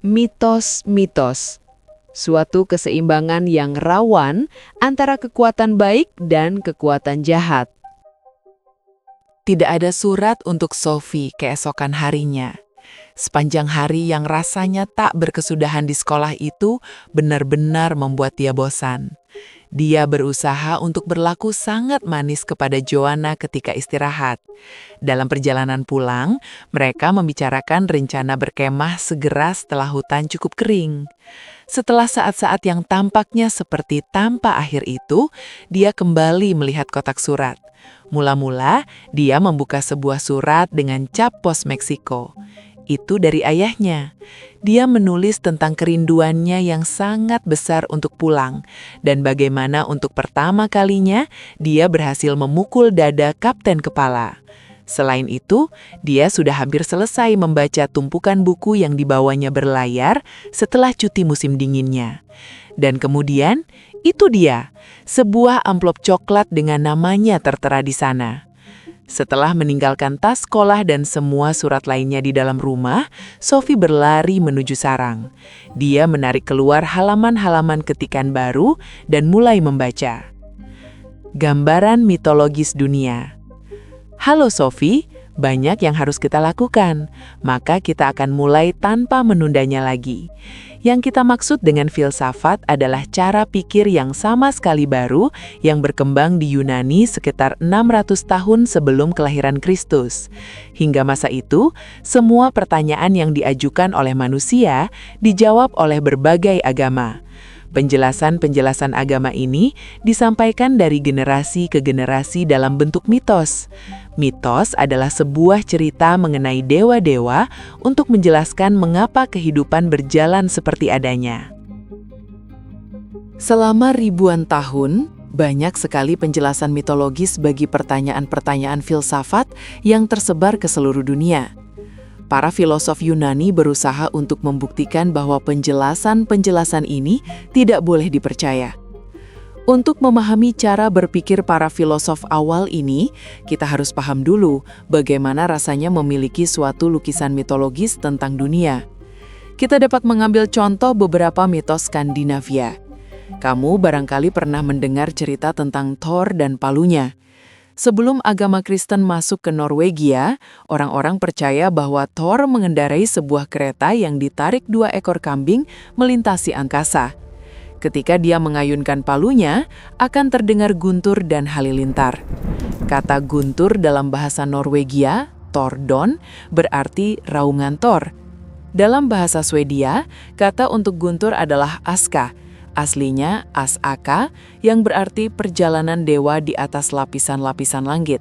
Mitos-mitos, suatu keseimbangan yang rawan antara kekuatan baik dan kekuatan jahat. Tidak ada surat untuk Sophie keesokan harinya. Sepanjang hari yang rasanya tak berkesudahan di sekolah itu benar-benar membuat dia bosan. Dia berusaha untuk berlaku sangat manis kepada Joanna ketika istirahat. Dalam perjalanan pulang, mereka membicarakan rencana berkemah segera setelah hutan cukup kering. Setelah saat-saat yang tampaknya seperti tanpa akhir itu, dia kembali melihat kotak surat. Mula-mula, dia membuka sebuah surat dengan cap pos Meksiko. Itu dari ayahnya. Dia menulis tentang kerinduannya yang sangat besar untuk pulang, dan bagaimana untuk pertama kalinya dia berhasil memukul dada Kapten Kepala. Selain itu, dia sudah hampir selesai membaca tumpukan buku yang dibawanya berlayar setelah cuti musim dinginnya. Dan kemudian, itu dia, sebuah amplop coklat dengan namanya tertera di sana. Setelah meninggalkan tas sekolah dan semua surat lainnya di dalam rumah, Sophie berlari menuju sarang. Dia menarik keluar halaman-halaman ketikan baru dan mulai membaca. Gambaran mitologis dunia. Halo Sophie, banyak yang harus kita lakukan, maka kita akan mulai tanpa menundanya lagi. Yang kita maksud dengan filsafat adalah cara pikir yang sama sekali baru yang berkembang di Yunani sekitar 600 tahun sebelum kelahiran Kristus. Hingga masa itu, semua pertanyaan yang diajukan oleh manusia dijawab oleh berbagai agama. Penjelasan-penjelasan agama ini disampaikan dari generasi ke generasi dalam bentuk mitos. Mitos adalah sebuah cerita mengenai dewa-dewa untuk menjelaskan mengapa kehidupan berjalan seperti adanya. Selama ribuan tahun, banyak sekali penjelasan mitologis bagi pertanyaan-pertanyaan filsafat yang tersebar ke seluruh dunia. Para filosof Yunani berusaha untuk membuktikan bahwa penjelasan-penjelasan ini tidak boleh dipercaya. Untuk memahami cara berpikir para filosof awal ini, kita harus paham dulu bagaimana rasanya memiliki suatu lukisan mitologis tentang dunia. Kita dapat mengambil contoh beberapa mitos Skandinavia. Kamu barangkali pernah mendengar cerita tentang Thor dan palunya. Sebelum agama Kristen masuk ke Norwegia, orang-orang percaya bahwa Thor mengendarai sebuah kereta yang ditarik 2 ekor kambing melintasi angkasa. Ketika dia mengayunkan palunya, akan terdengar guntur dan halilintar. Kata guntur dalam bahasa Norwegia, Tordon, berarti raungan Thor. Dalam bahasa Swedia, kata untuk guntur adalah aska. Aslinya asaka, yang berarti perjalanan dewa di atas lapisan-lapisan langit.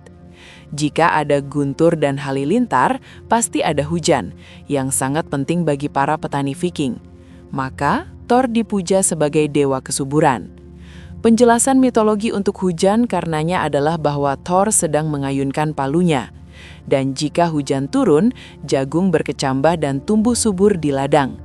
Jika ada guntur dan halilintar, pasti ada hujan, yang sangat penting bagi para petani Viking. Maka, Thor dipuja sebagai dewa kesuburan. Penjelasan mitologi untuk hujan karenanya adalah bahwa Thor sedang mengayunkan palunya. Dan jika hujan turun, jagung berkecambah dan tumbuh subur di ladang.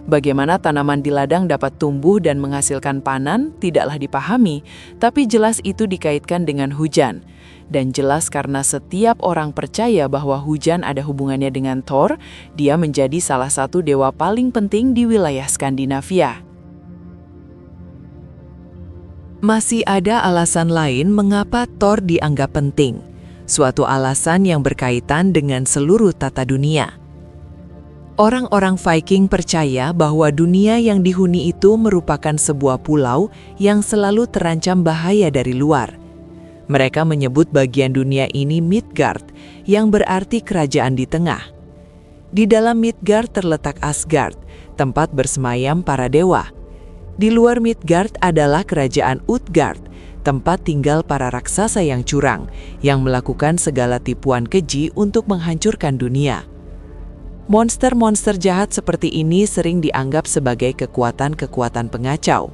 Bagaimana tanaman di ladang dapat tumbuh dan menghasilkan panen tidaklah dipahami, tapi jelas itu dikaitkan dengan hujan. Dan jelas karena setiap orang percaya bahwa hujan ada hubungannya dengan Thor, dia menjadi salah satu dewa paling penting di wilayah Skandinavia. Masih ada alasan lain mengapa Thor dianggap penting. Suatu alasan yang berkaitan dengan seluruh tata dunia. Orang-orang Viking percaya bahwa dunia yang dihuni itu merupakan sebuah pulau yang selalu terancam bahaya dari luar. Mereka menyebut bagian dunia ini Midgard, yang berarti kerajaan di tengah. Di dalam Midgard terletak Asgard, tempat bersemayam para dewa. Di luar Midgard adalah kerajaan Utgard, tempat tinggal para raksasa yang curang, yang melakukan segala tipuan keji untuk menghancurkan dunia. Monster-monster jahat seperti ini sering dianggap sebagai kekuatan-kekuatan pengacau.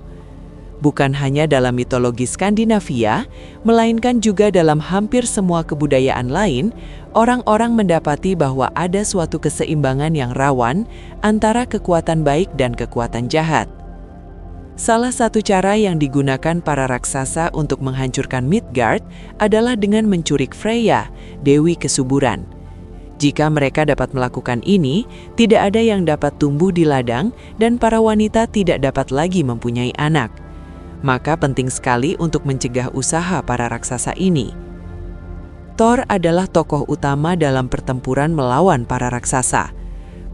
Bukan hanya dalam mitologi Skandinavia, melainkan juga dalam hampir semua kebudayaan lain, orang-orang mendapati bahwa ada suatu keseimbangan yang rawan antara kekuatan baik dan kekuatan jahat. Salah satu cara yang digunakan para raksasa untuk menghancurkan Midgard adalah dengan menculik Freya, dewi kesuburan. Jika mereka dapat melakukan ini, tidak ada yang dapat tumbuh di ladang dan para wanita tidak dapat lagi mempunyai anak. Maka penting sekali untuk mencegah usaha para raksasa ini. Thor adalah tokoh utama dalam pertempuran melawan para raksasa.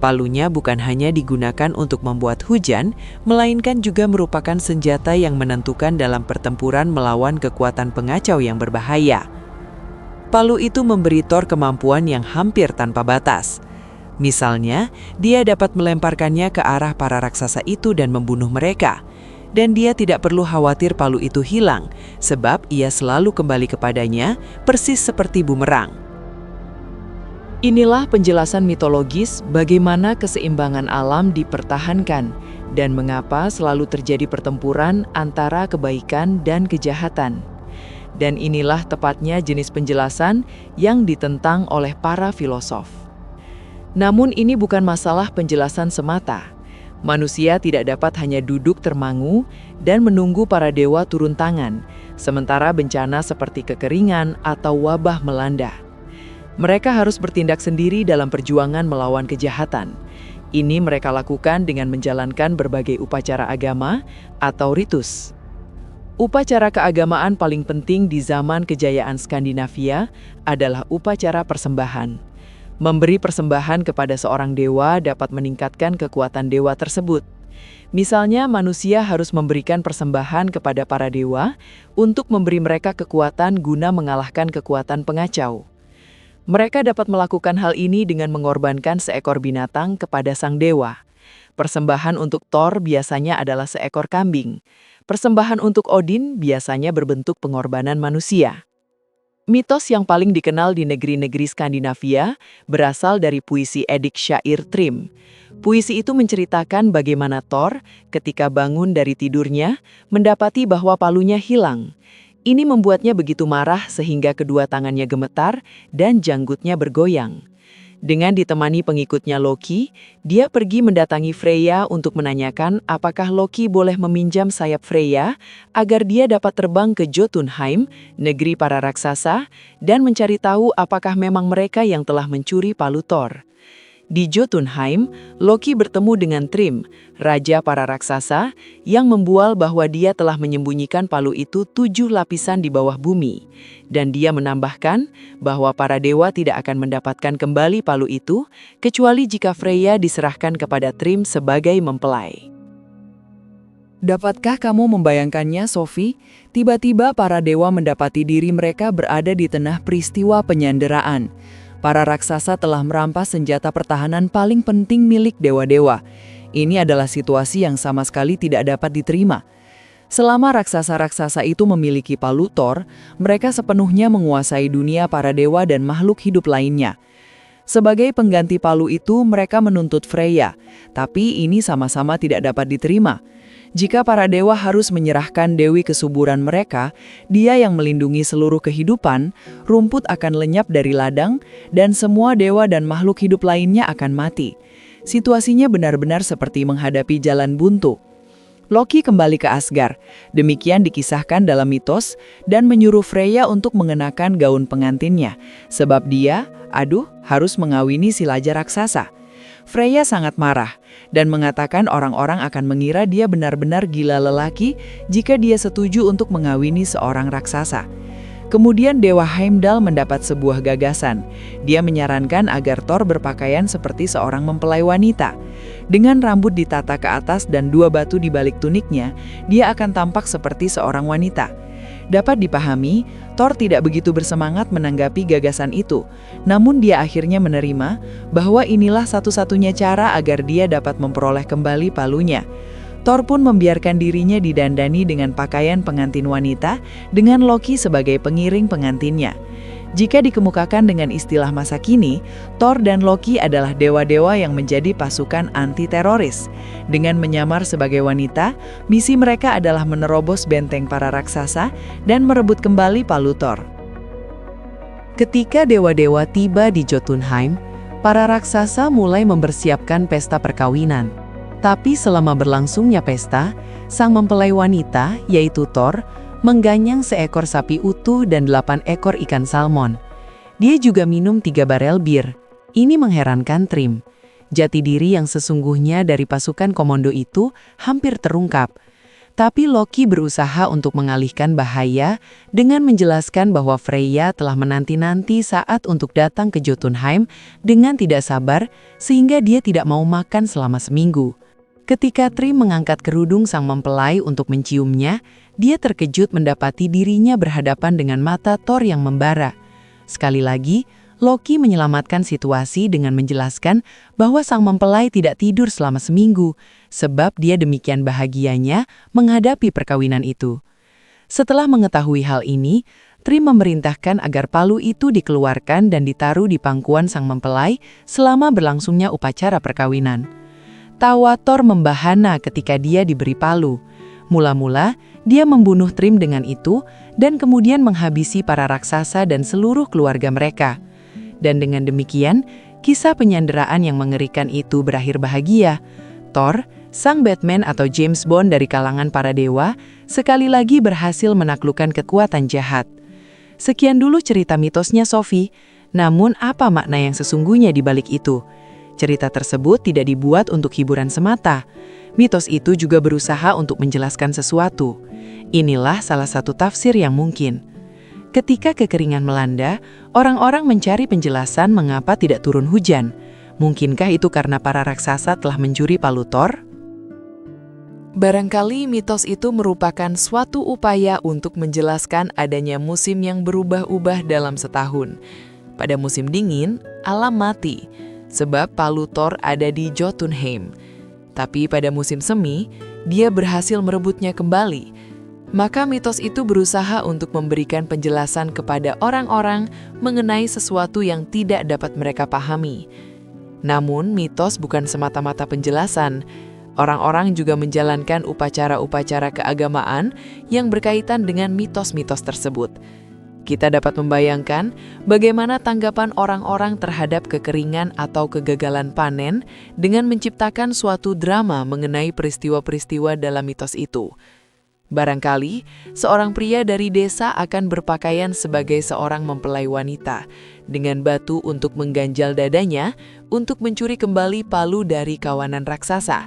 Palunya bukan hanya digunakan untuk membuat hujan, melainkan juga merupakan senjata yang menentukan dalam pertempuran melawan kekuatan pengacau yang berbahaya. Palu itu memberi Thor kemampuan yang hampir tanpa batas. Misalnya, dia dapat melemparkannya ke arah para raksasa itu dan membunuh mereka. Dan dia tidak perlu khawatir palu itu hilang, sebab ia selalu kembali kepadanya, persis seperti bumerang. Inilah penjelasan mitologis bagaimana keseimbangan alam dipertahankan dan mengapa selalu terjadi pertempuran antara kebaikan dan kejahatan. Dan inilah tepatnya jenis penjelasan yang ditentang oleh para filosof. Namun ini bukan masalah penjelasan semata. Manusia tidak dapat hanya duduk termangu dan menunggu para dewa turun tangan, sementara bencana seperti kekeringan atau wabah melanda. Mereka harus bertindak sendiri dalam perjuangan melawan kejahatan. Ini mereka lakukan dengan menjalankan berbagai upacara agama atau ritus. Upacara keagamaan paling penting di zaman kejayaan Skandinavia adalah upacara persembahan. Memberi persembahan kepada seorang dewa dapat meningkatkan kekuatan dewa tersebut. Misalnya, manusia harus memberikan persembahan kepada para dewa untuk memberi mereka kekuatan guna mengalahkan kekuatan pengacau. Mereka dapat melakukan hal ini dengan mengorbankan seekor binatang kepada sang dewa. Persembahan untuk Thor biasanya adalah seekor kambing. Persembahan untuk Odin biasanya berbentuk pengorbanan manusia. Mitos yang paling dikenal di negeri-negeri Skandinavia berasal dari puisi edik syair Thrym. Puisi itu menceritakan bagaimana Thor, ketika bangun dari tidurnya, mendapati bahwa palunya hilang. Ini membuatnya begitu marah sehingga kedua tangannya gemetar dan janggutnya bergoyang. Dengan ditemani pengikutnya Loki, dia pergi mendatangi Freya untuk menanyakan apakah Loki boleh meminjam sayap Freya agar dia dapat terbang ke Jotunheim, negeri para raksasa, dan mencari tahu apakah memang mereka yang telah mencuri palu Thor. Di Jotunheim, Loki bertemu dengan Thrym, raja para raksasa, yang membual bahwa dia telah menyembunyikan palu itu 7 lapisan di bawah bumi. Dan dia menambahkan bahwa para dewa tidak akan mendapatkan kembali palu itu, kecuali jika Freya diserahkan kepada Thrym sebagai mempelai. Dapatkah kamu membayangkannya, Sophie? Tiba-tiba para dewa mendapati diri mereka berada di tengah peristiwa penyanderaan. Para raksasa telah merampas senjata pertahanan paling penting milik dewa-dewa. Ini adalah situasi yang sama sekali tidak dapat diterima. Selama raksasa-raksasa itu memiliki palu Thor, mereka sepenuhnya menguasai dunia para dewa dan makhluk hidup lainnya. Sebagai pengganti palu itu, mereka menuntut Freya, tapi ini sama-sama tidak dapat diterima. Jika para dewa harus menyerahkan dewi kesuburan mereka, dia yang melindungi seluruh kehidupan, rumput akan lenyap dari ladang, dan semua dewa dan makhluk hidup lainnya akan mati. Situasinya benar-benar seperti menghadapi jalan buntu. Loki kembali ke Asgard, demikian dikisahkan dalam mitos, dan menyuruh Freya untuk mengenakan gaun pengantinnya, sebab dia, harus mengawini si raja raksasa. Freya sangat marah dan mengatakan orang-orang akan mengira dia benar-benar gila lelaki jika dia setuju untuk mengawini seorang raksasa. Kemudian Dewa Heimdall mendapat sebuah gagasan. Dia menyarankan agar Thor berpakaian seperti seorang mempelai wanita. Dengan rambut ditata ke atas dan 2 batu di balik tuniknya, dia akan tampak seperti seorang wanita. Dapat dipahami, Thor tidak begitu bersemangat menanggapi gagasan itu. Namun dia akhirnya menerima bahwa inilah satu-satunya cara agar dia dapat memperoleh kembali palunya. Thor pun membiarkan dirinya didandani dengan pakaian pengantin wanita dengan Loki sebagai pengiring pengantinnya. Jika dikemukakan dengan istilah masa kini, Thor dan Loki adalah dewa-dewa yang menjadi pasukan anti-teroris. Dengan menyamar sebagai wanita, misi mereka adalah menerobos benteng para raksasa dan merebut kembali palu Thor. Ketika dewa-dewa tiba di Jotunheim, para raksasa mulai mempersiapkan pesta perkawinan. Tapi selama berlangsungnya pesta, sang mempelai wanita, yaitu Thor, mengganyang seekor sapi utuh dan 8 ekor ikan salmon. Dia juga minum 3 barel bir. Ini mengherankan Trim. Jati diri yang sesungguhnya dari pasukan komando itu hampir terungkap. Tapi Loki berusaha untuk mengalihkan bahaya dengan menjelaskan bahwa Freya telah menanti-nanti saat untuk datang ke Jotunheim dengan tidak sabar sehingga dia tidak mau makan selama seminggu. Ketika Trim mengangkat kerudung sang mempelai untuk menciumnya, dia terkejut mendapati dirinya berhadapan dengan mata Thor yang membara. Sekali lagi, Loki menyelamatkan situasi dengan menjelaskan bahwa sang mempelai tidak tidur selama seminggu, sebab dia demikian bahagianya menghadapi perkawinan itu. Setelah mengetahui hal ini, Trim memerintahkan agar palu itu dikeluarkan dan ditaruh di pangkuan sang mempelai selama berlangsungnya upacara perkawinan. Tawa Thor membahana ketika dia diberi palu. Mula-mula, dia membunuh Trim dengan itu dan kemudian menghabisi para raksasa dan seluruh keluarga mereka. Dan dengan demikian, kisah penyanderaan yang mengerikan itu berakhir bahagia. Thor, sang Batman atau James Bond dari kalangan para dewa, sekali lagi berhasil menaklukkan kekuatan jahat. Sekian dulu cerita mitosnya Sophie, namun apa makna yang sesungguhnya di balik itu? Cerita tersebut tidak dibuat untuk hiburan semata. Mitos itu juga berusaha untuk menjelaskan sesuatu. Inilah salah satu tafsir yang mungkin. Ketika kekeringan melanda, orang-orang mencari penjelasan mengapa tidak turun hujan. Mungkinkah itu karena para raksasa telah mencuri palu Thor? Barangkali mitos itu merupakan suatu upaya untuk menjelaskan adanya musim yang berubah-ubah dalam setahun. Pada musim dingin, alam mati, sebab palu Thor ada di Jotunheim. Tapi pada musim semi, dia berhasil merebutnya kembali. Maka mitos itu berusaha untuk memberikan penjelasan kepada orang-orang mengenai sesuatu yang tidak dapat mereka pahami. Namun, mitos bukan semata-mata penjelasan. Orang-orang juga menjalankan upacara-upacara keagamaan yang berkaitan dengan mitos-mitos tersebut. Kita dapat membayangkan bagaimana tanggapan orang-orang terhadap kekeringan atau kegagalan panen dengan menciptakan suatu drama mengenai peristiwa-peristiwa dalam mitos itu. Barangkali, seorang pria dari desa akan berpakaian sebagai seorang mempelai wanita, dengan batu untuk mengganjal dadanya untuk mencuri kembali palu dari kawanan raksasa.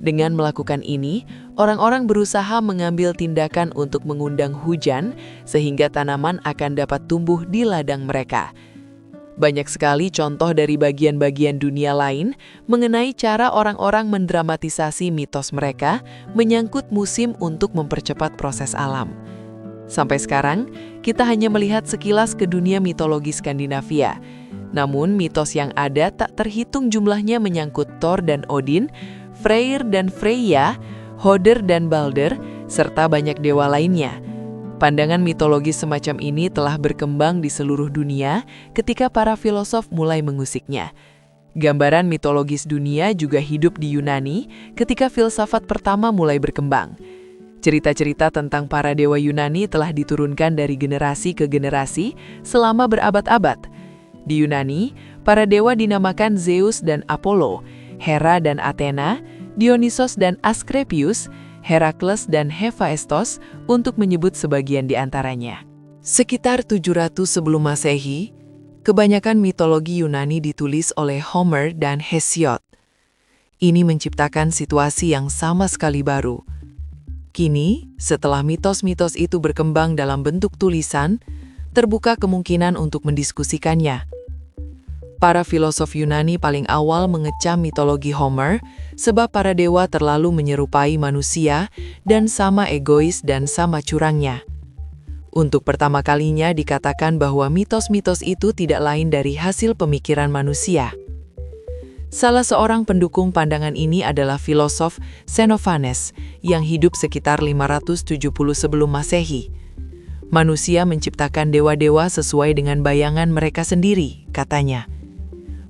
Dengan melakukan ini, orang-orang berusaha mengambil tindakan untuk mengundang hujan, sehingga tanaman akan dapat tumbuh di ladang mereka. Banyak sekali contoh dari bagian-bagian dunia lain mengenai cara orang-orang mendramatisasi mitos mereka menyangkut musim untuk mempercepat proses alam. Sampai sekarang, kita hanya melihat sekilas ke dunia mitologi Skandinavia. Namun, mitos yang ada tak terhitung jumlahnya menyangkut Thor dan Odin, Freyr dan Freya, Hoder dan Balder, serta banyak dewa lainnya. Pandangan mitologis semacam ini telah berkembang di seluruh dunia ketika para filosof mulai mengusiknya. Gambaran mitologis dunia juga hidup di Yunani ketika filsafat pertama mulai berkembang. Cerita-cerita tentang para dewa Yunani telah diturunkan dari generasi ke generasi selama berabad-abad. Di Yunani, para dewa dinamakan Zeus dan Apollo, Hera dan Athena, Dionysos dan Asklepios, Herakles dan Hephaestos untuk menyebut sebagian di antaranya. Sekitar 700 sebelum Masehi, kebanyakan mitologi Yunani ditulis oleh Homer dan Hesiod. Ini menciptakan situasi yang sama sekali baru. Kini, setelah mitos-mitos itu berkembang dalam bentuk tulisan, terbuka kemungkinan untuk mendiskusikannya. Para filosof Yunani paling awal mengecam mitologi Homer sebab para dewa terlalu menyerupai manusia dan sama egois dan sama curangnya. Untuk pertama kalinya dikatakan bahwa mitos-mitos itu tidak lain dari hasil pemikiran manusia. Salah seorang pendukung pandangan ini adalah filosof Xenophanes yang hidup sekitar 570 sebelum Masehi. Manusia menciptakan dewa-dewa sesuai dengan bayangan mereka sendiri, katanya.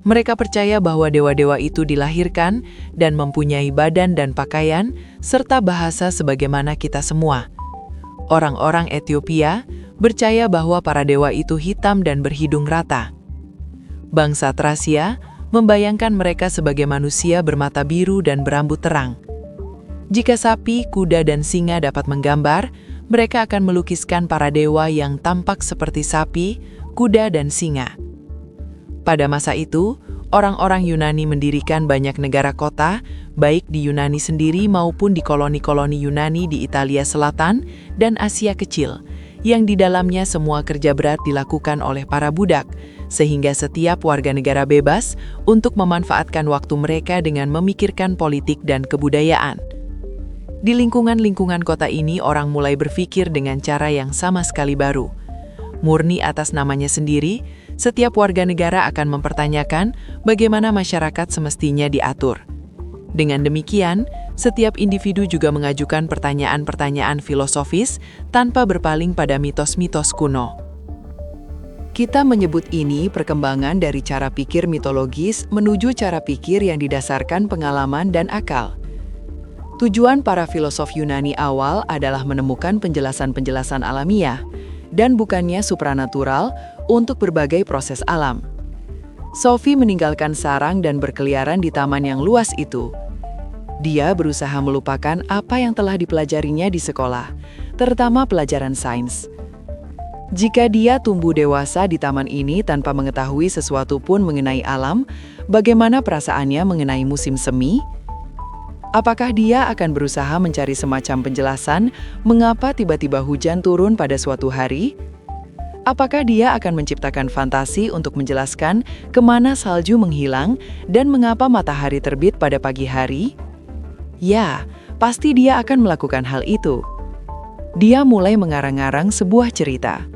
Mereka percaya bahwa dewa-dewa itu dilahirkan dan mempunyai badan dan pakaian, serta bahasa sebagaimana kita semua. Orang-orang Ethiopia percaya bahwa para dewa itu hitam dan berhidung rata. Bangsa Tracia membayangkan mereka sebagai manusia bermata biru dan berambut terang. Jika sapi, kuda, dan singa dapat menggambar, mereka akan melukiskan para dewa yang tampak seperti sapi, kuda, dan singa. Pada masa itu, orang-orang Yunani mendirikan banyak negara kota, baik di Yunani sendiri maupun di koloni-koloni Yunani di Italia Selatan dan Asia Kecil, yang di dalamnya semua kerja berat dilakukan oleh para budak, sehingga setiap warga negara bebas untuk memanfaatkan waktu mereka dengan memikirkan politik dan kebudayaan. Di lingkungan-lingkungan kota ini, orang mulai berpikir dengan cara yang sama sekali baru. Murni atas namanya sendiri, setiap warga negara akan mempertanyakan bagaimana masyarakat semestinya diatur. Dengan demikian, setiap individu juga mengajukan pertanyaan-pertanyaan filosofis tanpa berpaling pada mitos-mitos kuno. Kita menyebut ini perkembangan dari cara pikir mitologis menuju cara pikir yang didasarkan pengalaman dan akal. Tujuan para filosof Yunani awal adalah menemukan penjelasan-penjelasan alamiah dan bukannya supranatural untuk berbagai proses alam. Sophie meninggalkan sarang dan berkeliaran di taman yang luas itu. Dia berusaha melupakan apa yang telah dipelajarinya di sekolah, terutama pelajaran sains. Jika dia tumbuh dewasa di taman ini tanpa mengetahui sesuatu pun mengenai alam, bagaimana perasaannya mengenai musim semi? Apakah dia akan berusaha mencari semacam penjelasan mengapa tiba-tiba hujan turun pada suatu hari? Apakah dia akan menciptakan fantasi untuk menjelaskan kemana salju menghilang dan mengapa matahari terbit pada pagi hari? Ya, pasti dia akan melakukan hal itu. Dia mulai mengarang-arang sebuah cerita.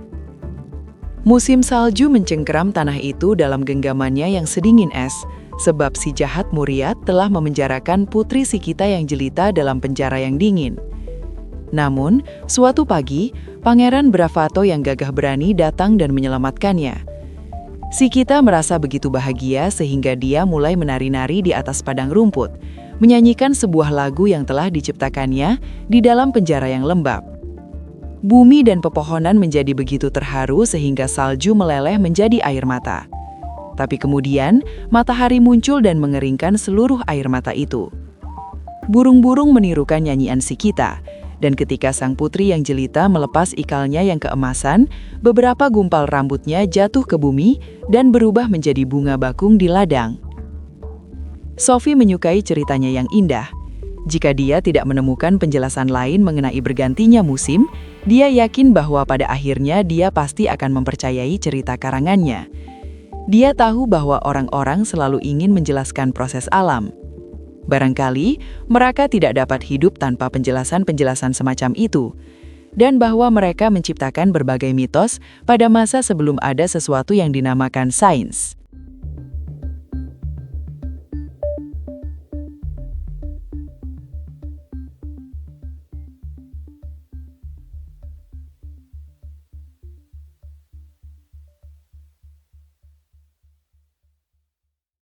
Musim salju mencengkeram tanah itu dalam genggamannya yang sedingin es, sebab si jahat Muriat telah memenjarakan putri si kita yang jelita dalam penjara yang dingin. Namun, suatu pagi, Pangeran Bravato yang gagah berani datang dan menyelamatkannya. Si kita merasa begitu bahagia sehingga dia mulai menari-nari di atas padang rumput, menyanyikan sebuah lagu yang telah diciptakannya di dalam penjara yang lembab. Bumi dan pepohonan menjadi begitu terharu sehingga salju meleleh menjadi air mata. Tapi kemudian, matahari muncul dan mengeringkan seluruh air mata itu. Burung-burung menirukan nyanyian si kita, dan ketika sang putri yang jelita melepas ikalnya yang keemasan, beberapa gumpal rambutnya jatuh ke bumi dan berubah menjadi bunga bakung di ladang. Sophie menyukai ceritanya yang indah. Jika dia tidak menemukan penjelasan lain mengenai bergantinya musim, dia yakin bahwa pada akhirnya dia pasti akan mempercayai cerita karangannya. Dia tahu bahwa orang-orang selalu ingin menjelaskan proses alam. Barangkali mereka tidak dapat hidup tanpa penjelasan-penjelasan semacam itu, dan bahwa mereka menciptakan berbagai mitos pada masa sebelum ada sesuatu yang dinamakan sains.